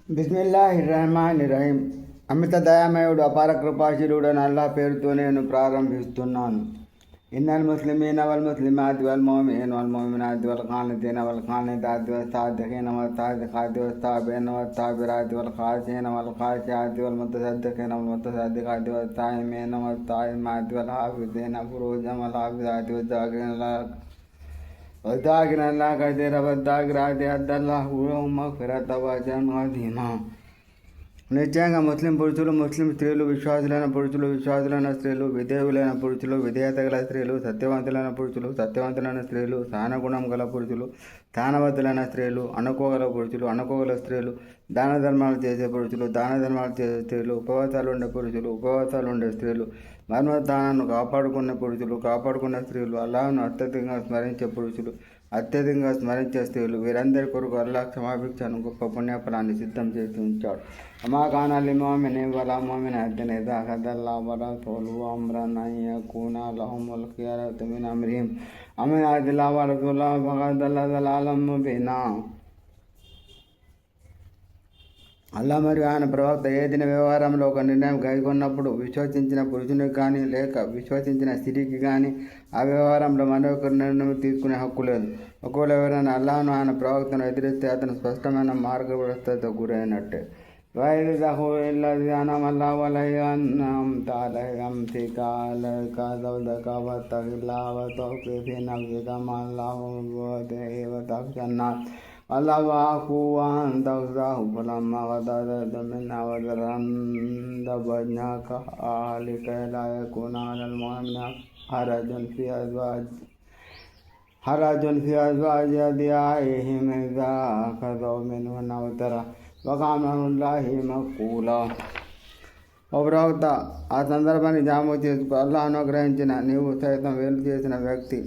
బిస్మిల్లాహిర్రహమానిర్రహీం. అమిత దయామయుడు అపార కృపాశీలుడు అని అల్లాహ్ పేరుతో నేను ప్రారంభిస్తున్నాను. ఇన్నల్ ముస్లిమీన వల్ ముస్లిమాత్ వల్ ముమినీన వల్ ముమినాత్ వల్ ఖానితీన వల్ ఖానితాత్ వస్ సాదిఖీన వస్ సాదిఖాత్ వస్ తాబిఈన వస్ తాబిరాత్ వల్ ఖాషీన వల్ ఖాషిఆత్ వల్ ముతసద్దిఖీన వల్ ముతసద్దిఖాత్ వస్ సాయిమీన వస్ సాయిమాత్ వల్ హాఫిజీన ఫురూజన్ వల్ హాఫిజాత్ వస్ ذاكرين الله كثيرا والذاكرات أعد الله لهم مغفرة وأجرا عظيما. నిశ్చయంగా ముస్లిం పురుషులు, ముస్లిం స్త్రీలు, విశ్వాసులైన పురుషులు, విశ్వాసులైన స్త్రీలు, విధేయులైన పురుషులు, విధేయత గల స్త్రీలు, సత్యవంతులైన పురుషులు, సత్యవంతులైన స్త్రీలు, సహనగుణం గల పురుషులు, దానవతులైన స్త్రీలు, అనుకోగల పురుషులు, అనుకోగల స్త్రీలు, దాన ధర్మాలు చేసే పురుషులు, దాన ధర్మాలు చేసే స్త్రీలు, ఉపవాసాలు ఉండే పురుషులు, ఉపవాసాలు ఉండే స్త్రీలు, మర్మస్థానాన్ని కాపాడుకునే పురుషులు, కాపాడుకునే స్త్రీలు, అల్లాహ్ను అత్యధికంగా స్మరించే పురుషులు, అత్యధికంగా స్మరించే స్త్రీలు, వీరందరి కొరకు అల్లాహ్ క్షమాభిక్షను గొప్ప పుణ్యఫలాన్ని సిద్ధం చేసి ఉంచాడు. అమా కానాలి మోమిని వలా మోమినతిన్ ఇదా ఖదల్లాహు వ రసూలుహు అమ్రన్ అన్ యకూన లహుముల్ ఖియరతు మిన్ అమ్రిహిం అమన్ యహదిల్లాహు వ రసూలుహు ఫఖద్ దల్ల దలాలన్ ముబీనా. అల్లా మరియు ఆయన ప్రవక్త ఏదైనా వ్యవహారంలో ఒక నిర్ణయం కైగొన్నప్పుడు విశ్వసించిన పురుషునికి కానీ లేక విశ్వసించిన స్త్రీకి కానీ ఆ వ్యవహారంలో మరొకరి నిర్ణయం తీసుకునే హక్కు లేదు. ఒకవేళ ఎవరైనా అల్లాహ్ను ఆయన ప్రవక్తను ఎదిరిస్తే అతను స్పష్టమైన మార్గభ్రష్టతకు గురైనట్టే. వైదహు ఇల్లది అనమల్లా వలయన్నం తాలయం సికాలక దౌదక వతగిల్లా వతౌఫి నఫ్సిక మల్లాహు వదేవ తక్షన్నా అల్లాహు ఆకువాన్ తౌజాహు ఫలమ్మా వదద మిన్ అవదరన్ దబజ్నాక ఆలికైలా యకున అలల్ ముమిన హరజున్ ఫి అజ్వాజి అదియాయిహిమ్ ఇజా ఖదౌ మిన్హు నవతర వకామనుల్లాహి మఖూలా. ఓ ప్రవక్త, ఆ సందర్భాన్ని జాము చేసుకో. అల్లాహ్ అనుగ్రహించిన నీవు సైతం వేలు చేసిన వ్యక్తి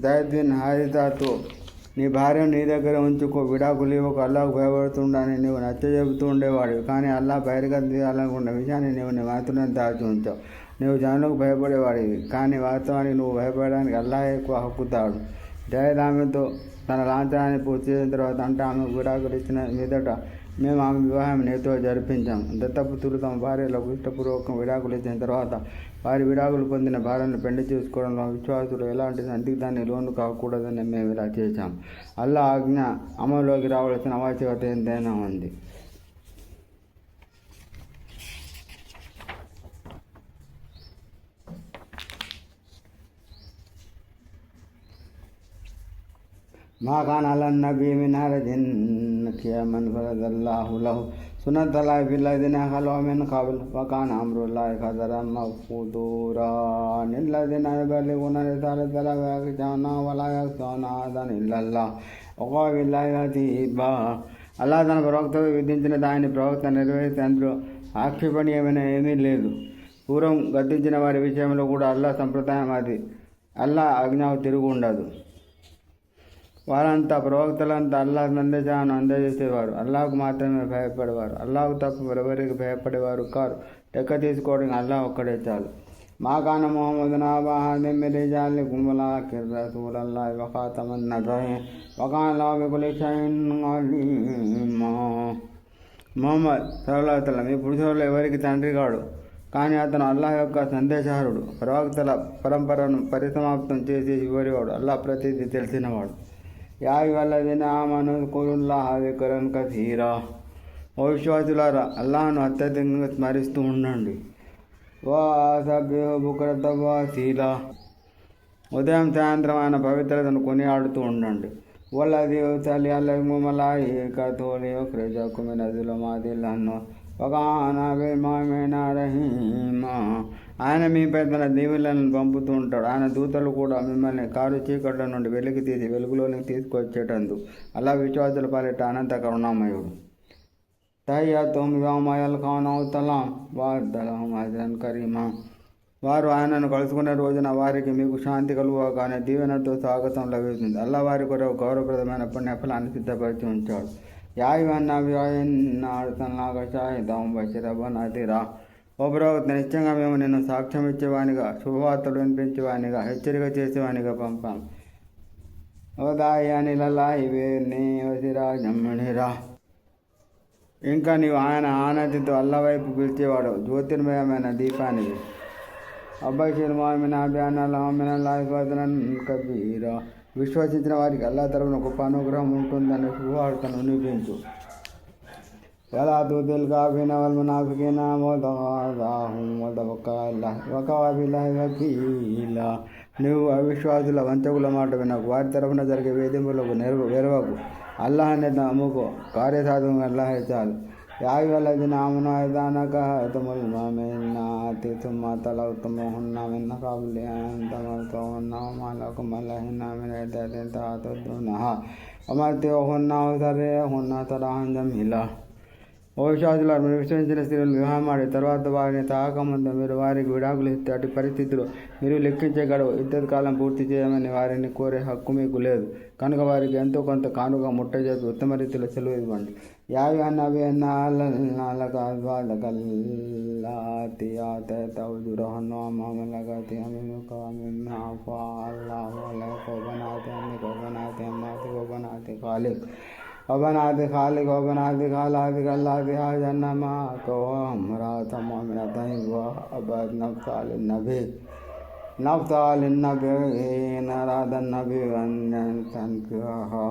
జైద్ బిన్ హారిసాతో నీ భార్యను నీ దగ్గర ఉంచుకో, విడాకులు ఇవ్వకు. అల్లాహకు భయపడుతుండని నీవు నచ్చజెబుతూ ఉండేవాడివి. కానీ అల్లాహ్ బహిర్గతం చేయాలనుకున్న విషయాన్ని నీవు నీ మాత్రమే దాచి ఉంచావు. నీవు జనులకు భయపడేవాడివి, కానీ వాస్తవానికి నువ్వు భయపడడానికి అల్లాహ్ ఎక్కువ హక్కుతాడు. జైద్ ఆమెతో తన లాంఛనాన్ని పూర్తి చేసిన తర్వాత అంటే ఆమెకు విడాకులు ఇచ్చిన మీదట మేము ఆమె వివాహం నీతో జరిపించాం. దత్తపుత్రులు తమ భార్యలకు ఇష్టపూర్వకం విడాకులు ఇచ్చిన తర్వాత వారి విడాకులు పొందిన భార్యను పెళ్లి చేసుకోవడంలో విశ్వాసులు ఎలాంటి సందిగ్ధాన్ని లోను కాకూడదని మేము ఇలా చేశాం. అల్లా ఆజ్ఞ అమలులోకి రావాల్సిన ఆవశ్యకత ఎంతైనా ఉంది. మా కాన అలన్ నబీ మిన్ హరజిన్ మన్ ఫరదల్లాహు లహు సున్నతల్లాహి ఫిల్లదీన ఖలూ మిన్ ఖబ్ల్ వకాన అమ్రుల్లాహి ఖదరన్ మఫ్కూరా. నిల్లదీన యబల్లిగూన రిసాలతల్లాహి వయఖ్షౌన వలా యఖ్షౌన అహదన్ ఇల్లల్లాహ్ వకఫా బిల్లాహి హసీబా. అల్లాహ్ తన ప్రవక్తకు విధించిన దానిని ప్రవక్త నెరవేర్చి అందులో ఆక్షేపణీయమైన ఏమీ లేదు. పూర్వం గద్దించిన వారి విషయంలో కూడా అల్లాహ్ సంప్రదాయం అది. అల్లాహ్ ఆజ్ఞకు తిరుగు ఉండదు. వారంతా ప్రవక్తలంతా అల్లాహ్ సందేశాన్ని అందజేసేవారు, అల్లాహకు మాత్రమే భయపడేవారు. అల్లాహకు తప్ప ఎవరికి భయపడేవారు కారు. లెక్క తీసుకోవడానికి అల్లాహ్ ఒక్కడే చాలు. మా కాన ముహమ్మదున్ అబా అహదిన్ మిన్ రిజాలికుమ్ వలాకిన్ రసూలల్లాహి వ ఖాతమన్ నబియ్యీన్ వకాన అల్లాహు బికుల్లి షైఇన్ అలీమా. ముహమ్మద్ సల్లల్లాహు అలైహి వసల్లం ఈ పురుషులలో ఎవరికి తండ్రి కాడు, కానీ అతను అల్లాహ్ యొక్క సందేశహరుడు, ప్రవక్తల పరంపరను పరిసమాప్తం చేసి చివరివాడు, అల్లాహ్ ప్రతిదీ తెలిసినవాడు. యా అయ్యుహల్లదీన ఆమనూ ఉజ్కురుల్లాహ జిక్రన్ కసీరా. ఓ విశ్వాసులారా, అల్లాహ్ను అత్యధికంగా స్మరిస్తూ ఉండండి. వసబ్బిహు బుక్రతం వఅసీలా. ఉదయం సాయంత్రం ఆయన పవిత్రతను కొనియాడుతూ ఉండండి. వల్లదీ యుసల్లి అలైహిమ్ మలాయికతుహు లియుఖ్రిజకుమ్ మిన ظులుమాతిల్ నూర్ వకాన బిల్ ముమినీన రహీమా. ఆయన మీపై తన దీవెనలను పంపుతూ ఉంటాడు. ఆయన దూతలు కూడా మిమ్మల్ని కారు చీకట్ల నుండి వెలికి తీసి వెలుగులోనికి తీసుకొచ్చేటందు అల్లాహ్ విశ్వాసుల పాలిట అనంత కరుణామయుడు. తహియ్యతుహుమ్ యౌమ యల్ఖౌనహు సలాం వఅద్ద లహుమ్ అజ్రన్ కరీమా. వారు ఆయనను కలుసుకునే రోజున వారికి మీకు శాంతి కలుగుగానే దీవెనతో స్వాగతం లభిస్తుంది. అల్లాహ్ వారి కొరకు గౌరవప్రదమైన పుణ్యఫలాన్ని సిద్ధపరిచి ఉంచాడు. యా అయ్యుహన్ నబియ్యు ఇన్నా అర్సల్నాక షాహిదం వబషీరన్ వనదీరా. ఓ ప్రవక్త, నిశ్చయంగా మేము నిన్ను సాక్ష్యం ఇచ్చేవానిగా, శుభవార్తలు వినిపించేవానిగా, హెచ్చరిక చేసేవానిగా పంపాం. ఓ దాయియన్ ఇలల్లాహి బిఇజ్నిహి వసిరాజం మునీరా. ఇంకా నీవు ఆయన ఆనందంతో అల్లా వైపు పిలిచేవాడు జ్యోతిర్మయమైన దీపానికి. అబ్బాయి మామిన కబీరా విశ్వసించిన వారికి అల్లా తరపున గొప్ప అనుగ్రహం ఉంటుందని శుభవార్తను వినిపించు. వలా తుదిల్ కాఫీన వల్ మునాఫికీన వకీలా నువ్వు అవిశ్వాసుల వంచకుల మాట వినకు, వారి తరఫున జరిగే వేధింపులకు వెరవకు, అల్లాహ్ అనే నమ్ముకో, కార్యసాధకం అల్లాహే చాలు. యావి వల్లది నామున ఐదానక తుముల్ మామిన్నాతి తుమ్మ తలవుతుముహున్న మిన్న కాబులి అంతమవుతున్న మాలకు మల్లహిన్న మిన తాతున్నహ అమర్త్యోహున్న సరే హున్న తరాహం జమిలా. ఓ విశ్వాసులారు, మీరు విశ్వసించిన స్త్రీలు వివాహం ఆడి తర్వాత వారిని తాకముందు మీరు వారికి విడాకులు ఇస్తే అటు పరిస్థితులు మీరు లెక్కించే గడువు ఇద్దరు కాలం పూర్తి చేయమని వారిని కోరే హక్కు మీకు లేదు కనుక వారికి ఎంతో కొంత కానుక ముట్టజేసి ఉత్తమ రీతిలో సెలవు ఇవ్వండి. యావి అన్నవి وبنات خالق وبنات خالاتك اللاتي هاجرن معك وامرأة مؤمنة وأبت نفسها للنبي إن أراد النبي أن تنكحها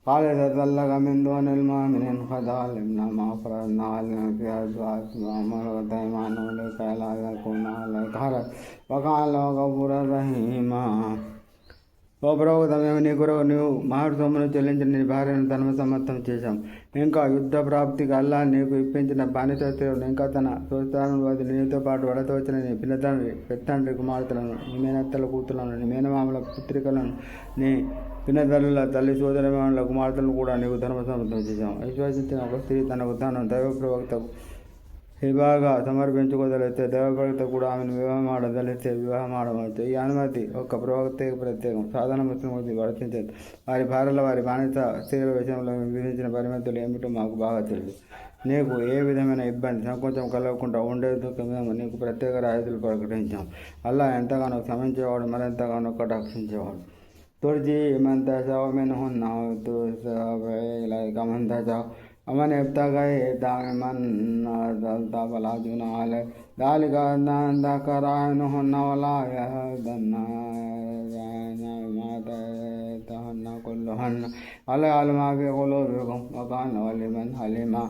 خالصة لك من دون المؤمنين قد علمنا ما فرضنا عليهم في أزواجهم وما ملكت أيمانهم لكي لا يكون عليك حرج وكان الله غفورا رحيما. ఓ ప్రవక్త, మేము నీ కొరకు నీవు మహడు సొమ్మును చెల్లించిన నీ భార్యను ధర్మసమ్మతం చేశాం. ఇంకా యుద్ధ ప్రాప్తికి అల్లా నీకు ఇప్పించిన బానిస స్త్రీలను ఇంకా తన ప్రోత్సాహం వదిలి నీతో పాటు వడతో వచ్చిన నీ పెత్తండ్రి కుమార్తెలను, నీ మేనత్తల కూతులను, నీ మేనమామల పుత్రికలను, నీ పినతల్లుల తల్లి సోదరమానుల కుమార్తెలను కూడా నీకు ధర్మసమ్మతం చేశాం. విశ్వసించిన ఒక స్త్రీ తనకు తాను దైవ ప్రవక్తకు హిబాగా సమర్పించుకోదలిస్తే దైవభక్త కూడా ఆమెను వివాహం ఆడదలిస్తే వివాహం ఆడవచ్చు. ఈ అనుమతి ఒక ప్రవక్తకు ప్రత్యేకం. సాధారణ ముస్లింలకు వర్తించదు. వారి భార్యల వారి బానిస స్త్రీల విషయంలో విధించిన పరిమితులు ఏమిటో మాకు బాగా తెలుసు. నీకు ఏ విధమైన ఇబ్బంది సంకోచం కలగకుండా ఉండేందుకు మేము నీకు ప్రత్యేక రాయితీలు ప్రకటించాం. అల్లా ఎంతగానో క్షమించేవాడు, మరెంతగానో కటాక్షించేవాడు. తుర్జీ మంతజావు మిన్హున్న మంతజావు ومن ابتغى دائما فلا جناح عليه ذلك أن ذكر عنهن ولا يهدن ما آتيتهن كلهن ولا يعلم ما في قلوبكم وكان عليما حليما.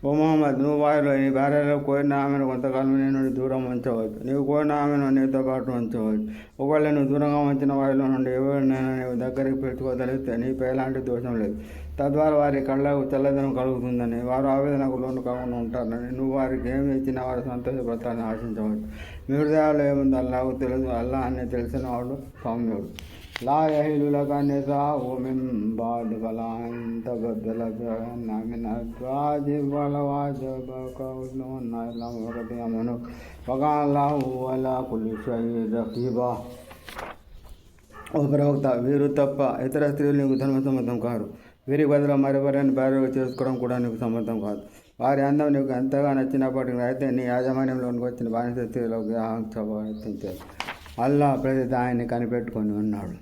ఓ మొహమ్మద్, నువ్వు వారిలో నీ భార్యలో కోరిన ఆమెను కొంతకాలం నీ నుండి దూరం ఉంచవచ్చు. నీవు కోరిన ఆమెను నీతో పాటు ఉంచవచ్చు. ఒకవేళ నువ్వు దూరంగా ఉంచిన వారిలో నుండి ఎవరినైనా నీవు దగ్గరికి పెట్టుకోగలిగితే నీపై ఎలాంటి దోషం లేదు. తద్వారా వారి కళ్ళకు చల్లదనం కలుగుతుందని, వారు ఆవేదనకు లోను కాకుండా ఉంటారని, నువ్వు వారికి ఏమి ఇచ్చినా వారు సంతోషపడతారని ఆశించవచ్చు. మీ హృదయాల్లో ఏముంది అల్లాహకు తెలుసు. అల్లాహ్ అని తెలిసిన వాడు సౌమ్యుడు. لا يحل لك النساء من بعد فلا أن تبدل بهن من أزواج ولا واجبك حسنهن إلا ما ملكت يمينك وكان الله على كل شيء رقيبا. ఓ ప్రవక్త, వీరు తప్ప ఇతర స్త్రీలు నీకు ధర్మసమ్మతం కాదు. వీరి బదులు మరెవరైనా భార్యగా చేసుకోవడం కూడా నీకు సమ్మతం కాదు. వారి అందం నీకు ఎంతగా నచ్చినప్పటికీ అయితే నీ యాజమాన్యంలోనికి వచ్చిన బానిస స్త్రీలకు వివాహం ప్రయత్నించారు. అల్లా ప్రతి దాన్ని కనిపెట్టుకొని ఉన్నాడు.